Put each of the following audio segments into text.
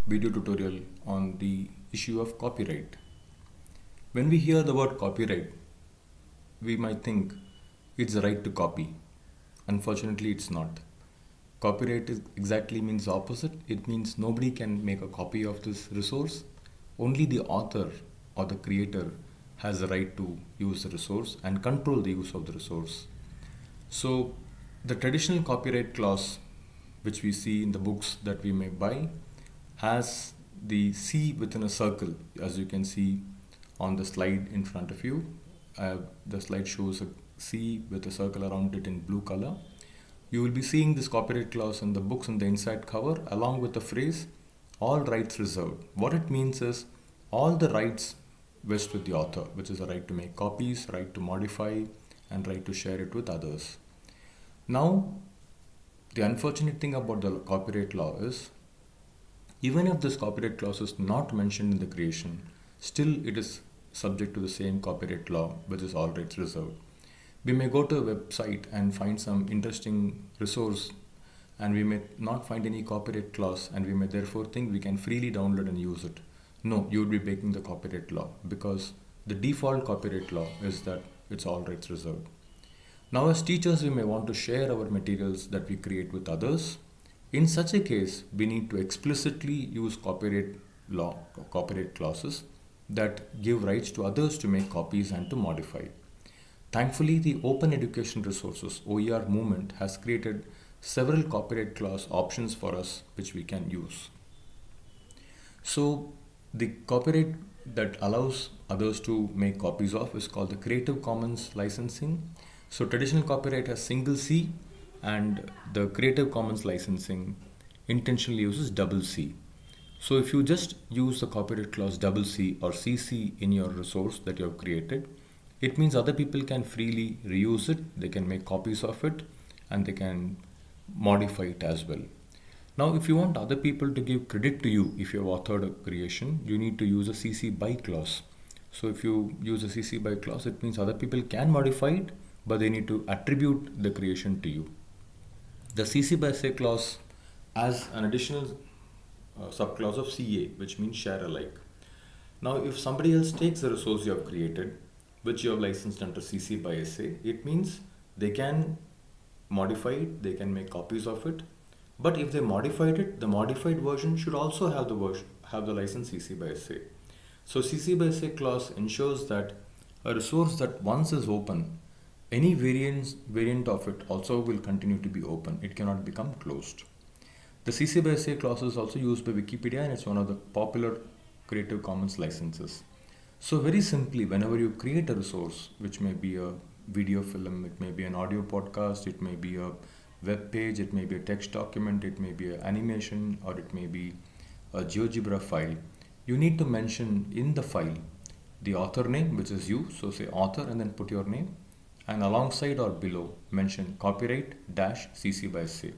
video tutorial on the issue of copyright. When we hear the word copyright, we might think it's the right to copy. Unfortunately, it's not. Copyright exactly means the opposite. It means nobody can make a copy of this resource. Only the author or the creator has the right to use the resource and control the use of the resource. So, the traditional copyright clause, which we see in the books that we may buy, has the C within a circle, as you can see on the slide in front of you. The slide shows a C with a circle around it in blue color. You will be seeing this copyright clause in the books in the inside cover along with the phrase, all rights reserved. What it means is all the rights vest with the author, which is the right to make copies, right to modify, and right to share it with others. Now, the unfortunate thing about the copyright law is, even if this copyright clause is not mentioned in the creation, still it is subject to the same copyright law, which is all rights reserved. We may go to a website and find some interesting resource, and we may not find any copyright clause, and we may therefore think we can freely download and use it. No, you would be breaking the copyright law, because the default copyright law is that it's all rights reserved. Now, as teachers, we may want to share our materials that we create with others. In such a case, we need to explicitly use copyright law or copyright clauses that give rights to others to make copies and to modify. Thankfully, the Open Education Resources (OER) movement has created several copyright clause options for us which we can use. So, the copyright that allows others to make copies of is called the Creative Commons licensing. So, traditional copyright has single C, and the Creative Commons licensing intentionally uses double C. So, if you just use the copyright clause double C or CC in your resource that you have created, it means other people can freely reuse it, they can make copies of it, and they can modify it as well. Now, if you want other people to give credit to you if you have authored a creation, you need to use a CC BY clause. So, if you use a CC BY clause, it means other people can modify it, but they need to attribute the creation to you. The CC BY SA clause has an additional subclause of CA, which means share alike. Now, if somebody else takes the resource you have created, which you have licensed under CC BY SA, it means they can modify it, they can make copies of it. But if they modified it, the modified version should also have the license CC BY SA. So CC BY SA clause ensures that a resource that once is open, any variant of it also will continue to be open. It cannot become closed. The CC BY SA clause is also used by Wikipedia, and it's one of the popular Creative Commons licenses. So very simply, whenever you create a resource, which may be a video film, it may be an audio podcast, it may be a web page, it may be a text document, it may be an animation, or it may be a GeoGebra file, you need to mention in the file the author name, which is you. So say author and then put your name, and alongside or below mention copyright -CC BY SA.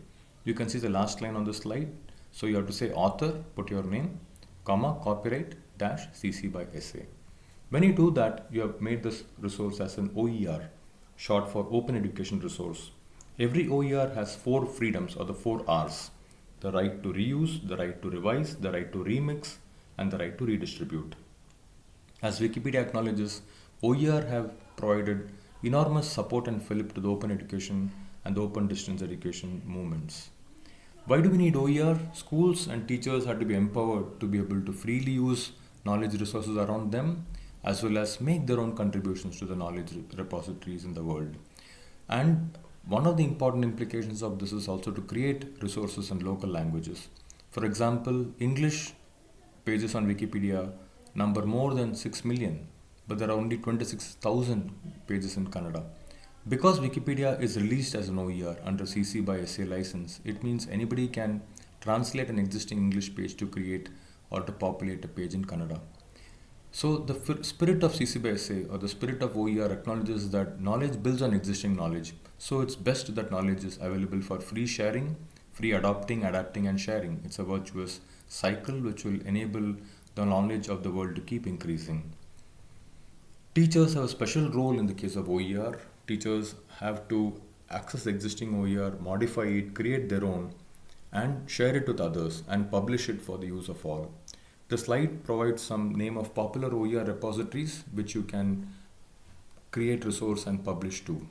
You can see the last line on the slide. So you have to say author, put your name, comma, copyright -CC BY SA. When you do that, you have made this resource as an OER, short for Open Education Resource. Every OER has 4 freedoms, or the 4 R's: the right to reuse, the right to revise, the right to remix, and the right to redistribute. As Wikipedia acknowledges, OER have provided enormous support and fillip to the open education and the open distance education movements. Why do we need OER? Schools and teachers have to be empowered to be able to freely use knowledge resources around them, as well as make their own contributions to the knowledge repositories in the world. And one of the important implications of this is also to create resources in local languages. For example, English pages on Wikipedia number more than 6 million, but there are only 26,000 pages in Kannada. Because Wikipedia is released as an OER under CC BY SA license, it means anybody can translate an existing English page to create or to populate a page in Kannada. So the spirit of CC BY SA, or the spirit of OER, acknowledges that knowledge builds on existing knowledge. So it's best that knowledge is available for free sharing, free adopting, adapting, and sharing. It's a virtuous cycle which will enable the knowledge of the world to keep increasing. Teachers have a special role in the case of OER. Teachers have to access the existing OER, modify it, create their own, and share it with others and publish it for the use of all. The slide provides some name of popular OER repositories which you can create resource and publish to.